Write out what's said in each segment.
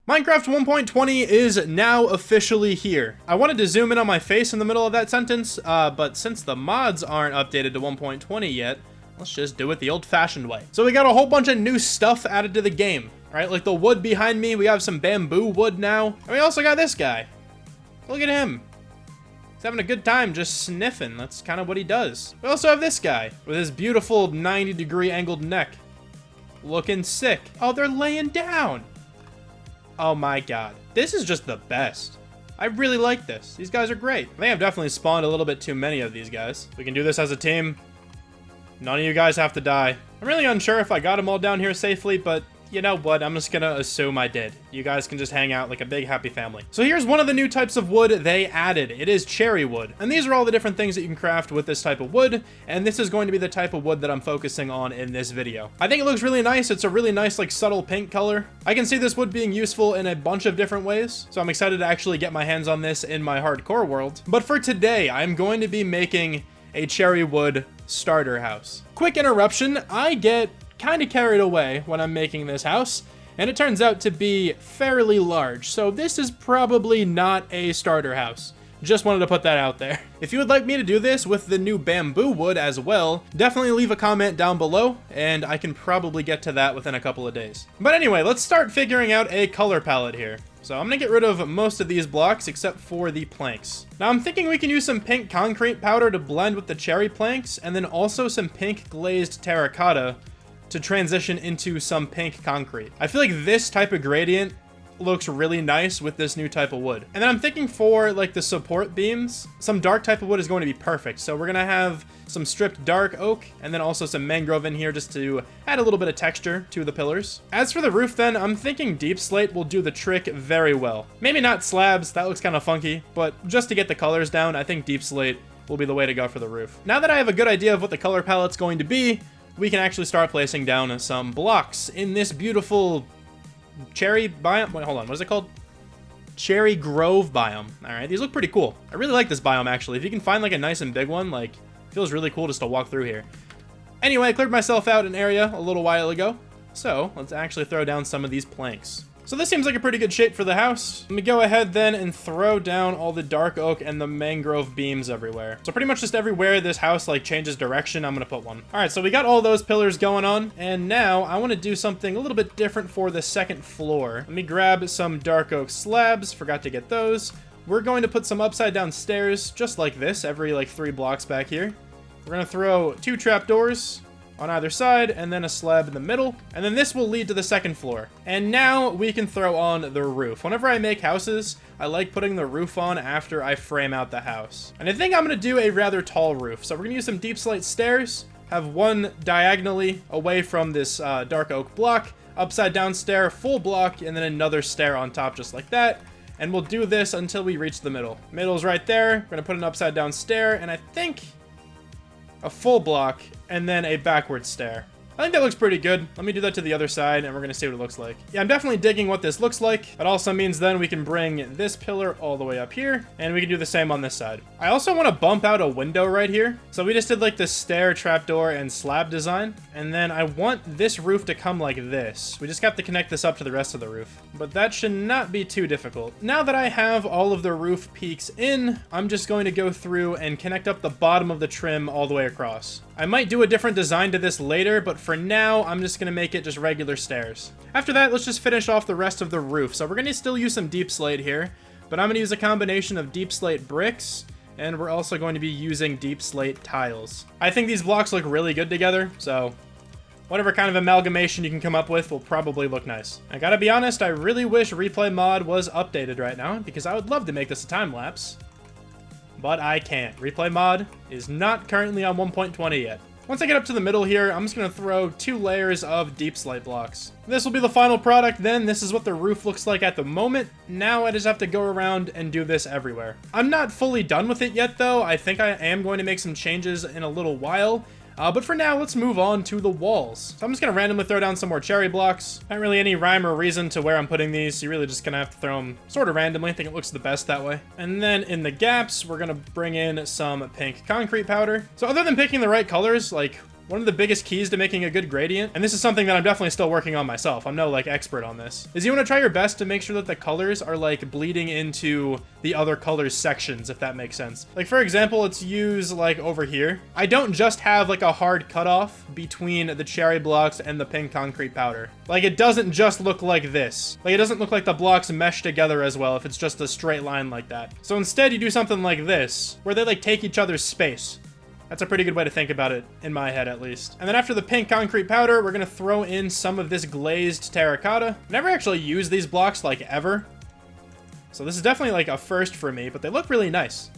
Minecraft 1.20 is now officially here. I wanted to zoom in on my face in the middle of that sentence, but since the mods aren't updated to 1.20 yet, let's just do it the old-fashioned way. So we got a whole bunch of new stuff added to the game, right? Like the wood behind me, we have some bamboo wood now. And we also got this guy. Look at him. He's having a good time just sniffing. That's kind of what he does. We also have this guy with his beautiful 90-degree angled neck. Looking sick. Oh, they're laying down. Oh my god. This is just the best. I really like this. These guys are great. I think I've definitely spawned a little bit too many of these guys. We can do this as a team. None of you guys have to die. I'm really unsure if I got them all down here safely, but you know what? I'm just gonna assume I did. You guys can just hang out like a big happy family. So here's one of the new types of wood they added. It is cherry wood. And these are all the different things that you can craft with this type of wood. And this is going to be the type of wood that I'm focusing on in this video. I think it looks really nice. It's a really nice, like, subtle pink color. I can see this wood being useful in a bunch of different ways. So I'm excited to actually get my hands on this in my hardcore world. But for today, I'm going to be making a cherry wood starter house. Quick interruption. I get kind of carried away when I'm making this house, and it turns out to be fairly large, so this is probably not a starter house. Just wanted to put that out there. If you would like me to do this with the new bamboo wood as well, definitely leave a comment down below, and I can probably get to that within a couple of days. But anyway, let's start figuring out a color palette here. So I'm gonna get rid of most of these blocks except for the planks. Now I'm thinking we can use some pink concrete powder to blend with the cherry planks, and then also some pink glazed terracotta to transition into some pink concrete. I feel like this type of gradient looks really nice with this new type of wood. And then I'm thinking for like the support beams, some dark type of wood is going to be perfect. So we're gonna have some stripped dark oak and then also some mangrove in here just to add a little bit of texture to the pillars. As for the roof then, I'm thinking deep slate will do the trick very well. Maybe not slabs, that looks kind of funky, but just to get the colors down, I think deep slate will be the way to go for the roof. Now that I have a good idea of what the color palette's going to be, we can actually start placing down some blocks in this beautiful cherry biome. Wait, hold on. What is it called? Cherry Grove biome. All right, these look pretty cool. I really like this biome, actually. If you can find like a nice and big one, like, it feels really cool just to walk through here. Anyway, I cleared myself out an area a little while ago, so let's actually throw down some of these planks. So this seems like a pretty good shape for the house. Let me go ahead then and throw down all the dark oak and the mangrove beams everywhere. So pretty much just everywhere this house like changes direction, I'm gonna put one. All right, so we got all those pillars going on, and now I wanna do something a little bit different for the second floor. Let me grab some dark oak slabs, forgot to get those. We're going to put some upside down stairs, just like this, every like 3 blocks back here. We're gonna throw 2 trapdoors on either side, and then a slab in the middle, and then this will lead to the second floor. And now we can throw on the roof. Whenever I make houses, I like putting the roof on after I frame out the house. And I think I'm gonna do a rather tall roof. So we're gonna use some deep slate stairs, have one diagonally away from this dark oak block, upside down stair, full block, and then another stair on top just like that. And we'll do this until we reach the middle. Middle's right there. We're gonna put an upside down stair, and I think a full block, and then a backward stair. I think that looks pretty good. Let me do that to the other side, and we're gonna see what it looks like. Yeah, I'm definitely digging what this looks like. That also means then we can bring this pillar all the way up here, and we can do the same on this side. I also want to bump out a window right here. So we just did like the stair, trapdoor, and slab design, and then I want this roof to come like this. We just have to connect this up to the rest of the roof, but that should not be too difficult. Now that I have all of the roof peaks in, I'm just going to go through and connect up the bottom of the trim all the way across. I might do a different design to this later, but for now, I'm just gonna make it just regular stairs. After that, let's just finish off the rest of the roof. So we're gonna still use some deep slate here, but I'm gonna use a combination of deep slate bricks, and we're also going to be using deep slate tiles. I think these blocks look really good together, so whatever kind of amalgamation you can come up with will probably look nice. I gotta be honest, I really wish replay mod was updated right now, because I would love to make this a time lapse. But I can't. Replay mod is not currently on 1.20 yet. Once I get up to the middle here, I'm just going to throw 2 layers of deep slate blocks. This will be the final product then. This is what the roof looks like at the moment. Now I just have to go around and do this everywhere. I'm not fully done with it yet though. I think I am going to make some changes in a little while. But for now, let's move on to the walls. So I'm just going to randomly throw down some more cherry blocks. Not really any rhyme or reason to where I'm putting these. You're really just going to have to throw them sort of randomly. I think it looks the best that way. And then in the gaps, we're going to bring in some pink concrete powder. So other than picking the right colors, like One of the biggest keys to making a good gradient, and this is something that I'm definitely still working on myself, I'm no like expert on this, is you want to try your best to make sure that the colors are like bleeding into the other colors sections, if that makes sense. Like for example, let's use like over here. I don't just have like a hard cutoff between the cherry blocks and the pink concrete powder. Like it doesn't just look like this. Like it doesn't look like the blocks mesh together as well if it's just a straight line like that. So instead you do something like this, where they like take each other's space. That's a pretty good way to think about it, in my head at least. And then after the pink concrete powder, we're gonna throw in some of this glazed terracotta. Never actually used these blocks like ever. So this is definitely like a first for me, but they look really nice.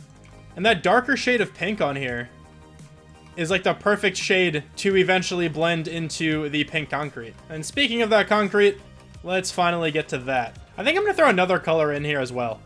And that darker shade of pink on here is like the perfect shade to eventually blend into the pink concrete. And speaking of that concrete, let's finally get to that. I think I'm gonna throw another color in here as well.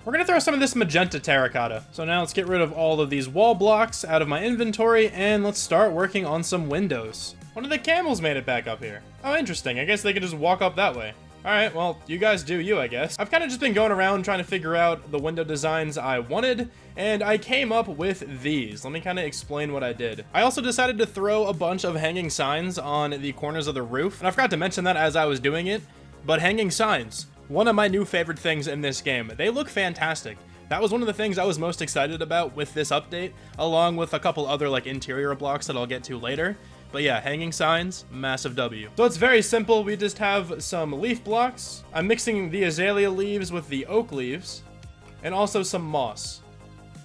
We're gonna throw some of this magenta terracotta. So now let's get rid of all of these wall blocks out of my inventory, and let's start working on some windows. One of the camels made it back up here. Oh, interesting. I guess they could just walk up that way. Alright, well, you guys do you, I guess. I've kind of just been going around trying to figure out the window designs I wanted, and I came up with these. Let me kind of explain what I did. I also decided to throw a bunch of hanging signs on the corners of the roof, and I forgot to mention that as I was doing it, but hanging signs. One of my new favorite things in this game. They look fantastic. That was one of the things I was most excited about with this update, along with a couple other like interior blocks that I'll get to later. But yeah, hanging signs, massive W. So it's very simple. We just have some leaf blocks. I'm mixing the azalea leaves with the oak leaves, and also some moss.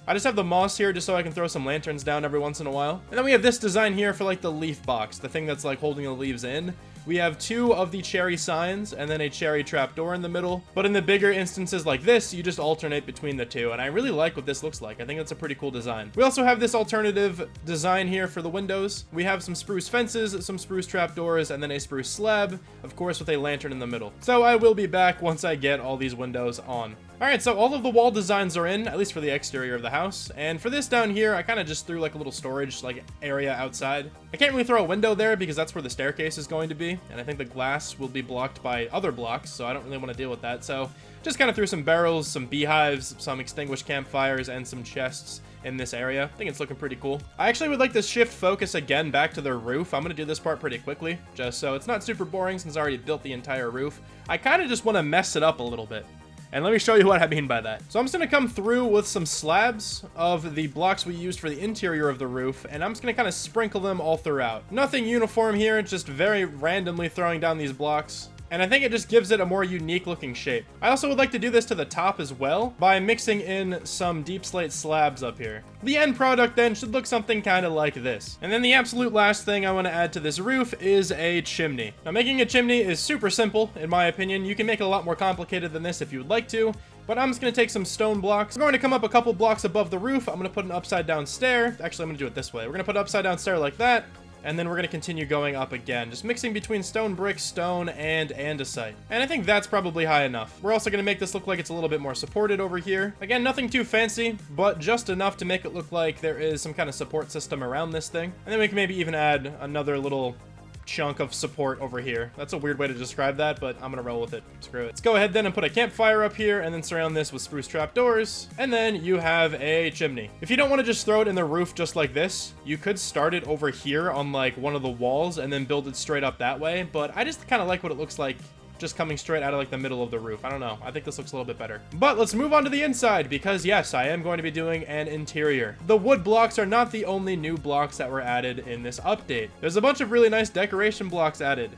I just have the moss here just so I can throw some lanterns down every once in a while. And then we have this design here for like the leaf box, the thing that's like holding the leaves in. We have two of the cherry signs and then a cherry trapdoor in the middle. But in the bigger instances like this, you just alternate between the two. And I really like what this looks like. I think it's a pretty cool design. We also have this alternative design here for the windows. We have some spruce fences, some spruce trapdoors, and then a spruce slab, of course with a lantern in the middle. So I will be back once I get all these windows on. Alright, so all of the wall designs are in, at least for the exterior of the house. And for this down here, I kind of just threw like a little storage like area outside. I can't really throw a window there because that's where the staircase is going to be. And I think the glass will be blocked by other blocks, so I don't really want to deal with that. So just kind of threw some barrels, some beehives, some extinguished campfires, and some chests in this area. I think it's looking pretty cool. I actually would like to shift focus again back to the roof. I'm going to do this part pretty quickly, just so it's not super boring since I already built the entire roof. I kind of just want to mess it up a little bit. And let me show you what I mean by that. So I'm just gonna come through with some slabs of the blocks we used for the interior of the roof, and I'm just gonna kind of sprinkle them all throughout. Nothing uniform here, just very randomly throwing down these blocks. And I think it just gives it a more unique looking shape. I also would like to do this to the top as well by mixing in some deep slate slabs up here. The end product then should look something kind of like this. And then the absolute last thing I want to add to this roof is a chimney. Now making a chimney is super simple in my opinion. You can make it a lot more complicated than this if you would like to. But I'm just going to take some stone blocks. We're going to come up a couple blocks above the roof. I'm going to put an upside down stair. Actually, I'm going to do it this way. We're going to put an upside down stair like that. And then we're going to continue going up again, just mixing between stone, brick, stone, and andesite. And I think that's probably high enough. We're also going to make this look like it's a little bit more supported over here. Again, nothing too fancy, but just enough to make it look like there is some kind of support system around this thing. And then we can maybe even add another little chunk of support over here. That's a weird way to describe that, but I'm gonna roll with it. Screw it. Let's go ahead then and put a campfire up here and then surround this with spruce trapdoors. And then you have a chimney. If you don't want to just throw it in the roof just like this, you could start it over here on like one of the walls and then build it straight up that way. But I just kind of like what it looks like just coming straight out of like the middle of the roof. I don't know. I think this looks a little bit better. But let's move on to the inside because yes, I am going to be doing an interior. The wood blocks are not the only new blocks that were added in this update. There's a bunch of really nice decoration blocks added,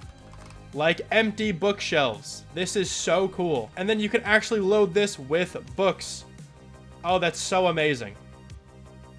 like empty bookshelves. This is so cool. And then you can actually load this with books. Oh, that's so amazing.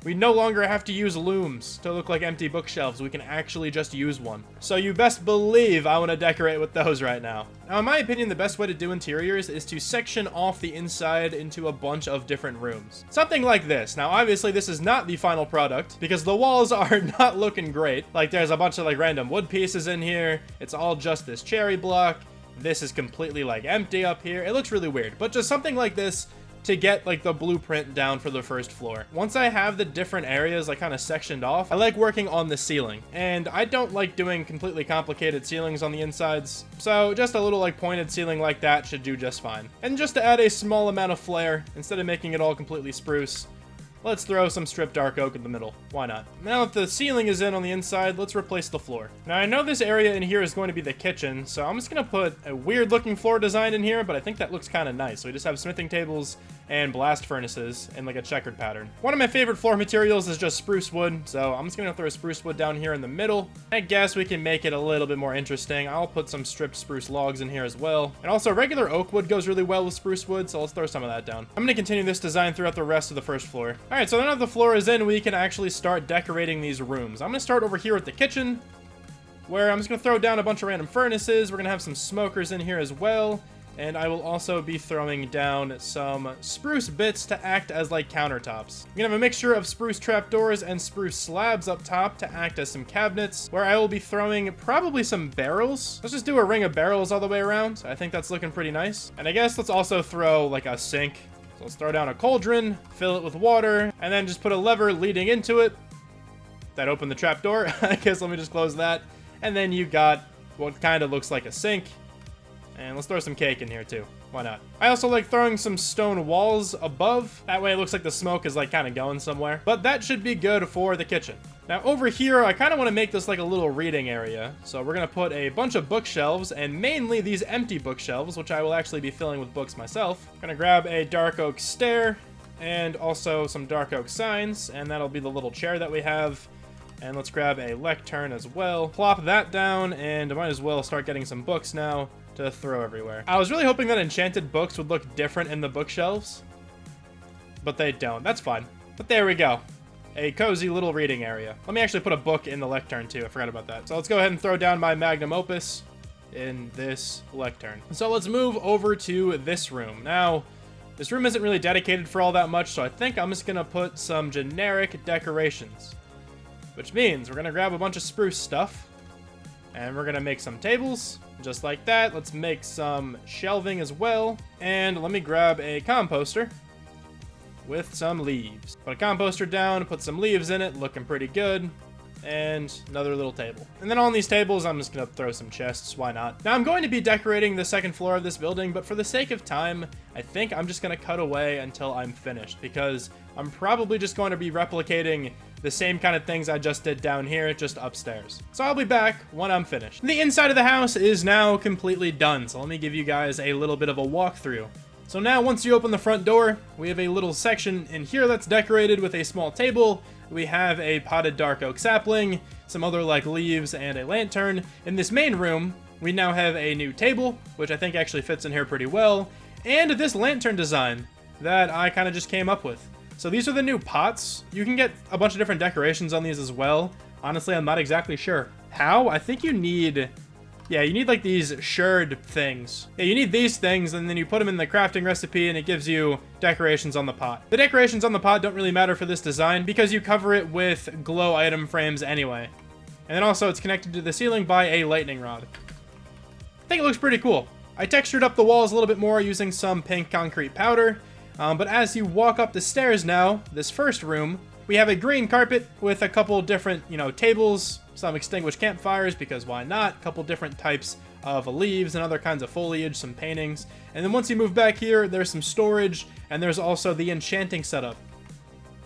We no longer have to use looms to look like empty bookshelves. We can actually just use one. So you best believe I want to decorate with those right now. Now, in my opinion, the best way to do interiors is to section off the inside into a bunch of different rooms. Something like this. Now, obviously, this is not the final product because the walls are not looking great. Like, there's a bunch of, like, random wood pieces in here. It's all just this cherry block. This is completely, like, empty up here. It looks really weird. But just something like this to get like the blueprint down for the first floor. Once I have the different areas like kind of sectioned off, I like working on the ceiling, and I don't like doing completely complicated ceilings on the insides, so just a little like pointed ceiling like that should do just fine. And just to add a small amount of flair, instead of making it all completely spruce, let's throw some strip dark oak in the middle. Why not? Now that the ceiling is in on the inside, let's replace the floor. Now, I know this area in here is going to be the kitchen, so I'm just going to put a weird looking floor design in here, but I think that looks kind of nice. So we just have smithing tables and blast furnaces in like a checkered pattern. One of my favorite floor materials is just spruce wood, so I'm just going to throw spruce wood down here in the middle. I guess we can make it a little bit more interesting. I'll put some stripped spruce logs in here as well. And also regular oak wood goes really well with spruce wood, so let's throw some of that down. I'm going to continue this design throughout the rest of the first floor. All right, so now that the floor is in, we can actually start decorating these rooms. I'm going to start over here at the kitchen, where I'm just going to throw down a bunch of random furnaces. We're going to have some smokers in here as well. And I will also be throwing down some spruce bits to act as like countertops. I'm gonna have a mixture of spruce trapdoors and spruce slabs up top to act as some cabinets, where I will be throwing probably some barrels. Let's just do a ring of barrels all the way around. I think that's looking pretty nice. And I guess let's also throw like a sink. So let's throw down a cauldron, fill it with water, and then just put a lever leading into it. That opened the trapdoor. I guess let me just close that. And then you got what kind of looks like a sink. And let's throw some cake in here too. Why not? I also like throwing some stone walls above. That way it looks like the smoke is like kind of going somewhere. But that should be good for the kitchen. Now over here, I kind of want to make this like a little reading area. So we're going to put a bunch of bookshelves, and mainly these empty bookshelves, which I will actually be filling with books myself. I'm going to grab a dark oak stair and also some dark oak signs, and that'll be the little chair that we have. And let's grab a lectern as well. Plop that down, and I might as well start getting some books now to throw everywhere. I was really hoping that enchanted books would look different in the bookshelves, but they don't. That's fine. But there we go. A cozy little reading area. Let me actually put a book in the lectern too. I forgot about that. So let's go ahead and throw down my magnum opus in this lectern. So let's move over to this room. Now, this room isn't really dedicated for all that much, so I think I'm just gonna put some generic decorations, which means we're gonna grab a bunch of spruce stuff, and we're gonna make some tables. Just like that. Let's make some shelving as well. And let me grab a composter with some leaves. Put a composter down, put some leaves in it, looking pretty good. And another little table. And then on these tables, I'm just gonna throw some chests, why not? Now I'm going to be decorating the second floor of this building, but for the sake of time, I think I'm just gonna cut away until I'm finished, because I'm probably just going to be replicating the same kind of things I just did down here, just upstairs. So I'll be back when I'm finished. The inside of the house is now completely done, so let me give you guys a little bit of a walkthrough. So now once you open the front door, we have a little section in here that's decorated with a small table. We have a potted dark oak sapling, some other like leaves, and a lantern. In this main room, we now have a new table, which I think actually fits in here pretty well, and this lantern design that I kind of just came up with. So these are the new pots. You can get a bunch of different decorations on these as well. Honestly, I'm not exactly sure how. I think you need, you need like these sherd things. Yeah, you need these things, and then you put them in the crafting recipe, and it gives you decorations on the pot. The decorations on the pot don't really matter for this design because you cover it with glow item frames anyway. And then also it's connected to the ceiling by a lightning rod. I think it looks pretty cool. I textured up the walls a little bit more using some pink concrete powder. But as you walk up the stairs now, this first room, we have a green carpet with a couple different, tables, some extinguished campfires, because why not? A couple different types of leaves and other kinds of foliage, some paintings. And then once you move back here, there's some storage, and there's also the enchanting setup,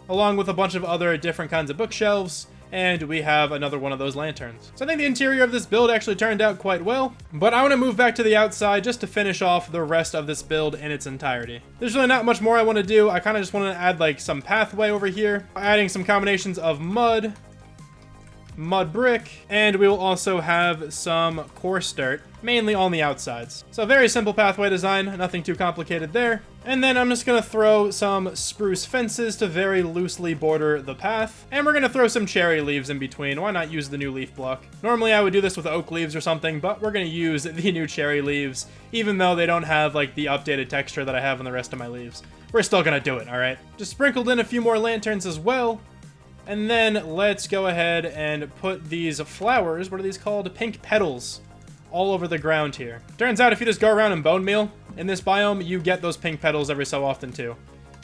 along with a bunch of other different kinds of bookshelves. And we have another one of those lanterns. So I think the interior of this build actually turned out quite well, but I want to move back to the outside just to finish off the rest of this build in its entirety. There's really not much more I want to do. I kind of just want to add like some pathway over here, adding some combinations of mud brick, and we will also have some coarse dirt, mainly on the outsides. So very simple pathway design, nothing too complicated there. And then I'm just gonna throw some spruce fences to very loosely border the path. And we're gonna throw some cherry leaves in between. Why not use the new leaf block? Normally I would do this with oak leaves or something, but we're gonna use the new cherry leaves, even though they don't have like the updated texture that I have on the rest of my leaves. We're still gonna do it, all right? Just sprinkled in a few more lanterns as well. And then let's go ahead and put these flowers, what are these called? Pink petals, all over the ground here. Turns out if you just go around and bone meal in this biome, you get those pink petals every so often too.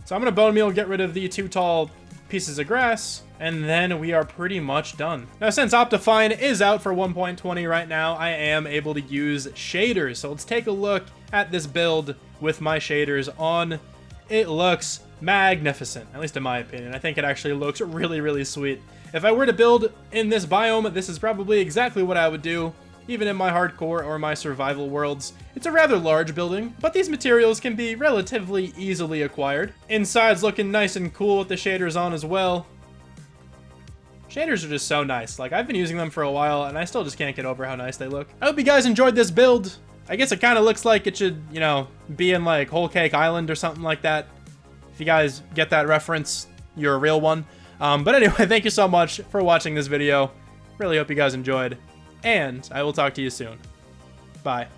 So I'm gonna bone meal, get rid of the 2 tall pieces of grass, and then we are pretty much done. Now since Optifine is out for 1.20 right now, I am able to use shaders. So let's take a look at this build with my shaders on. It looks magnificent, at least in my opinion. I think it actually looks really, really sweet. If I were to build in this biome, this is probably exactly what I would do, even in my hardcore or my survival worlds. It's a rather large building, but these materials can be relatively easily acquired. Inside's looking nice and cool with the shaders on as well. Shaders are just so nice. Like, I've been using them for a while, and I still just can't get over how nice they look. I hope you guys enjoyed this build. I guess it kind of looks like it should, you know, be in, like, Whole Cake Island or something like that. If you guys get that reference, you're a real one. But anyway, thank you so much for watching this video. Really hope you guys enjoyed, and I will talk to you soon. Bye.